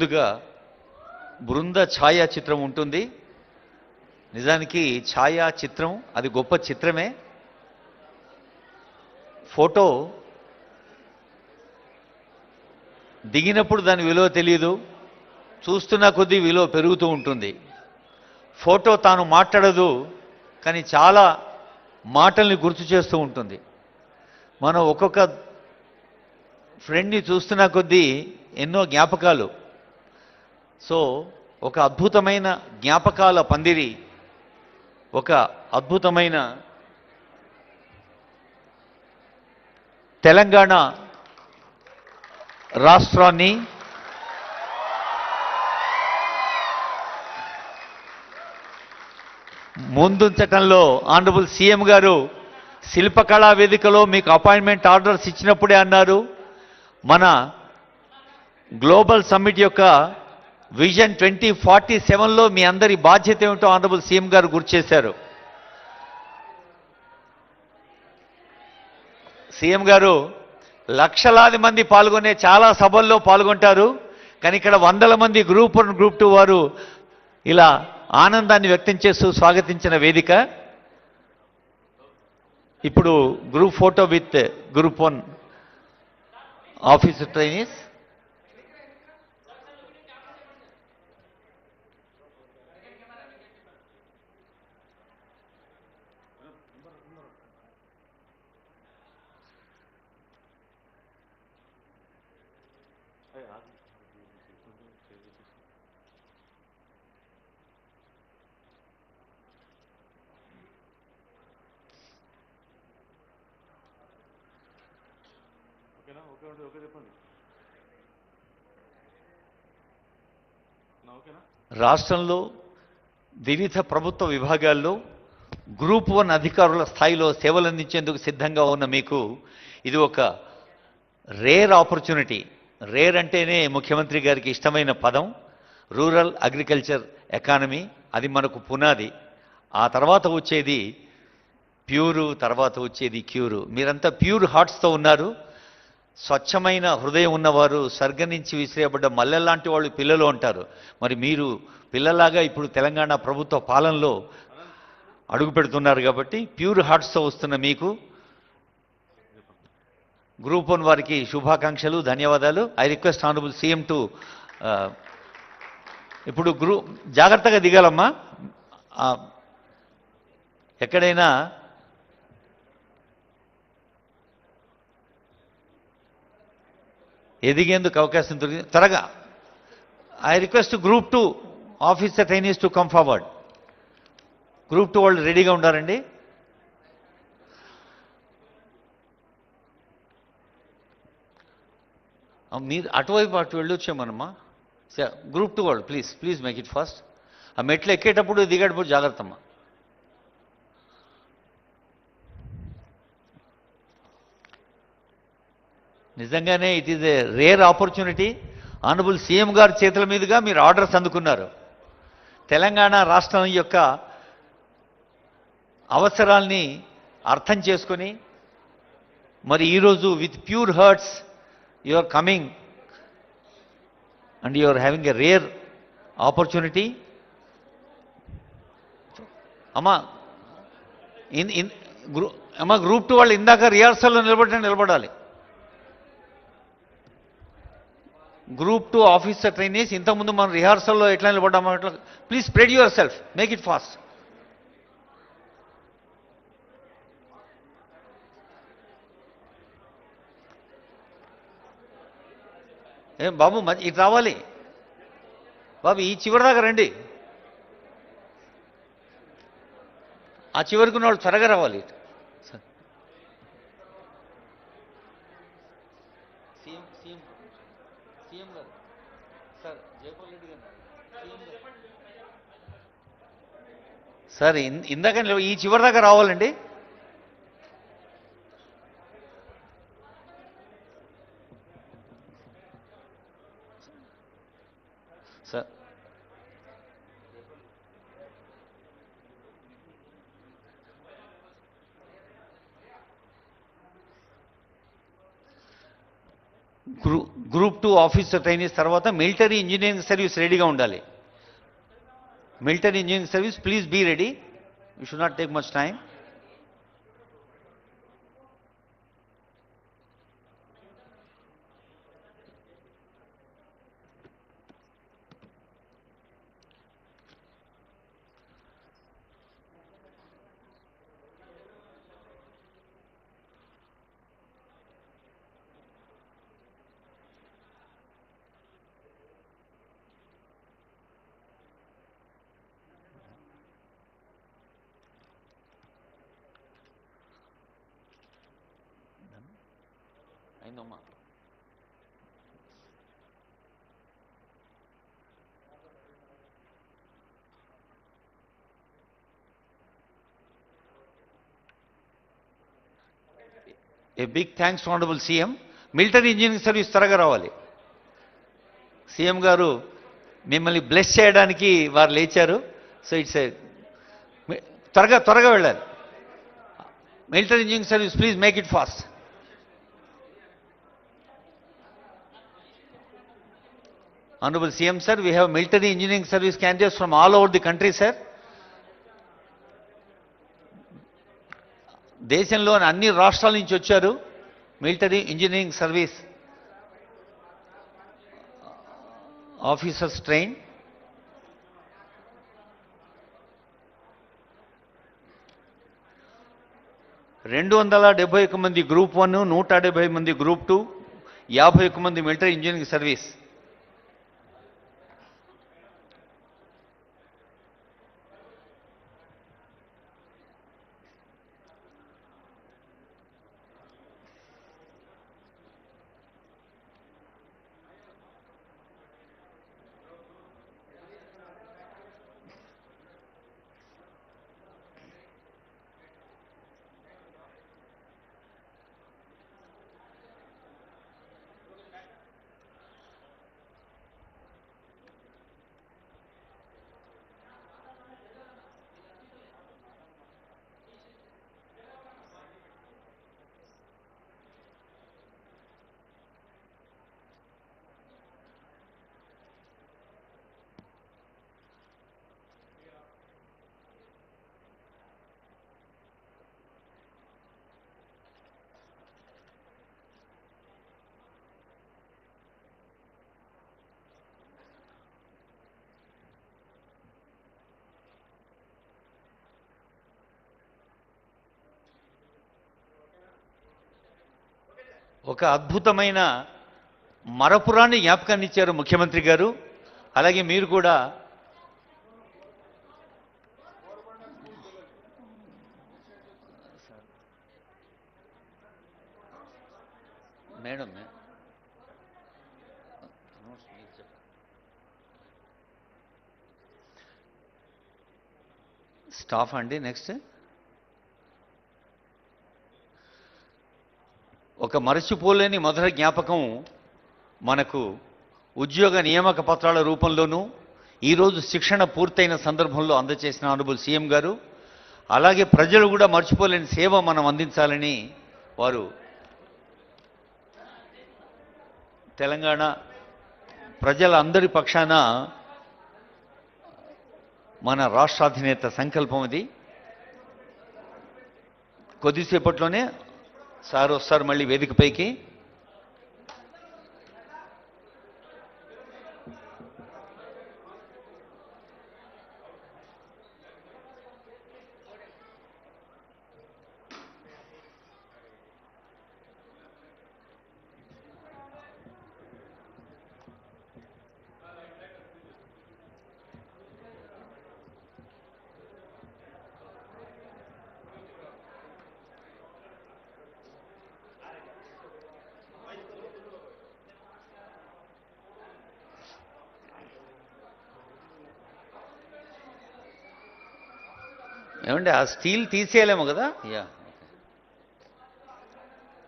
ముందుగా బృంద ఛాయాచిత్రం ఉంటుంది. నిజానికి ఛాయాచిత్రం అది గొప్ప చిత్రమే. ఫోటో దిగినప్పుడు దాని విలువ తెలియదు, చూస్తున్న కొద్దీ విలువ పెరుగుతూ ఉంటుంది. ఫోటో తాను మాట్లాడదు, కానీ చాలా మాటల్ని గుర్తు చేస్తూ ఉంటుంది. మనం ఒక్కొక్క ఫ్రెండ్ని చూస్తున్న కొద్దీ ఎన్నో జ్ఞాపకాలు. సో ఒక అద్భుతమైన జ్ఞాపకాల పందిరి, ఒక అద్భుతమైన తెలంగాణ రాష్ట్రాన్ని ముందుంచటంలో ఆనరబుల్ సీఎం గారు శిల్పకళా వేదికలో మీకు అపాయింట్మెంట్ ఆర్డర్స్ ఇచ్చినప్పుడే అన్నారు, మన గ్లోబల్ సమ్మిట్ యొక్క విజన్ 2047లో మీ అందరి బాధ్యత ఏమిటో ఆనరబుల్ సీఎం గారు గుర్తు చేశారు. సీఎం గారు లక్షలాది మంది పాల్గొనే చాలా సభల్లో పాల్గొంటారు, కానీ ఇక్కడ వందల మంది గ్రూప్ 1 గ్రూప్ 2 వారు ఇలా ఆనందాన్ని వ్యక్తం చేస్తూ స్వాగతించిన వేదిక. ఇప్పుడు group photo with group 1 officer trainees. రాష్ట్రంలో వివిధ ప్రభుత్వ విభాగాల్లో గ్రూప్ 1 అధికారుల స్థాయిలో సేవలు అందించేందుకు సిద్ధంగా ఉన్న మీకు ఇది ఒక రేర్ ఆపర్చునిటీ. రేర్ అంటేనే ముఖ్యమంత్రి గారికి ఇష్టమైన పదం. రూరల్ అగ్రికల్చర్ ఎకానమీ అది మనకు పునాది. ఆ తర్వాత వచ్చేది ప్యూరు, తర్వాత వచ్చేది క్యూరు. మీరంతా ప్యూర్ హార్ట్స్తో ఉన్నారు, స్వచ్ఛమైన హృదయం ఉన్నవారు. స్వర్గం నుంచి విసిరేయబడ్డ మల్లెల్లాంటి వాళ్ళు పిల్లలు అంటారు. మరి మీరు పిల్లలాగా ఇప్పుడు తెలంగాణ ప్రభుత్వ పాలనలో అడుగు పెడుతున్నారు కాబట్టి ప్యూర్ హార్ట్స్తో వస్తున్న మీకు గ్రూప్ 1 వారికి శుభాకాంక్షలు, ధన్యవాదాలు. I request honourable CM to ఇప్పుడు జాగ్రత్తగా దిగాలమ్మా. ఎక్కడైనా ఎదిగేందుకు అవకాశం దొరికింది త్వరగా. I request group 2 officer trainees to come forward. Group 2 వాళ్ళు రెడీగా ఉండారండి. మీరు అటువైపు అటు వెళ్ళొచ్చామనమ్మా. గ్రూప్ 2 వాళ్ళు ప్లీజ్ మేక్ ఇట్ ఫాస్ట్. ఆ మెట్లు ఎక్కేటప్పుడు దిగేటప్పుడు జాగ్రత్త అమ్మా. నిజంగానే it is a rare opportunity. Honourable CM గారి చేతుల మీదుగా మీరు ఆర్డర్స్ అందుకున్నారు. తెలంగాణ రాష్ట్రం యొక్క అవసరాల్ని అర్థం చేసుకొని మరి ఈరోజు with pure hearts you are coming and you are having a rare opportunity. అమ్మా గ్రూప్ 2 వాళ్ళు ఇందాక రిహార్సల్లో నిలబడాలి. గ్రూప్ 2 ఆఫీసర్ ట్రైనీస్ ఇంతకుముందు మనం రిహార్సల్లో ఎట్లా నిలబడ్డామో అట్లా please spread your self, make it fast. ఏం బాబు ఇటు రావాలి బాబు, ఈ చివరి దాకా రండి. ఆ చివరికి ఉన్న వాళ్ళు త్వరగా రావాలి. సీఎం గారు సార్, జయపాల్ రెడ్డి గారు సార్ ఇందాక ఈ చివరి దాకా రావాలండి. Sir group group 2 officer trainees తర్వాత మిలిటరీ ఇంజనీరింగ్ సర్వీస్ రెడీగా ఉండాలి. Military engineering service please be ready. You should not take much time. అయిందమ్మా. A big thanks to honourable CM. Military engineering service త్వరగా రావాలి. సీఎం గారు మిమ్మల్ని బ్లెస్ చేయడానికి వారు లేచారు. సో ఇట్స్ త్వరగా వెళ్ళాలి. Military engineering service please make it fast. Honorable CM sir, we have military engineering service candidates from all over the country, sir. దేశంలోని అన్ని రాష్ట్రాల నుంచి వచ్చారు military engineering service officers train. రెండు 271 మంది గ్రూప్ 1, 170 మంది గ్రూప్ 2, 51 మంది మిలిటరీ ఇంజనీరింగ్ సర్వీస్. ఒక అద్భుతమైన మరపురాన్ని జ్ఞాపకాన్ని ఇచ్చారు ముఖ్యమంత్రి గారు. అలాగే మీరు కూడా మేడం స్టాఫ్ అండి. నెక్స్ట్ ఒక మరచిపోలేని మధుర జ్ఞాపకం మనకు ఉద్యోగ నియామక పత్రాల రూపంలోనూ ఈరోజు శిక్షణ పూర్తయిన సందర్భంలో అందజేసిన ఆనరబుల్ సీఎం గారు. అలాగే ప్రజలు కూడా మర్చిపోలేని సేవ మనం అందించాలని వారు తెలంగాణ ప్రజలందరి పక్షాన మన రాష్ట్రాధినేత సంకల్పం అది. కొద్దిసేపట్లోనే సార్ వస్తారు మళ్ళీ వేదికపైకి. ఏమండి ఆ స్టీల్ తీసేయలేము కదా. యా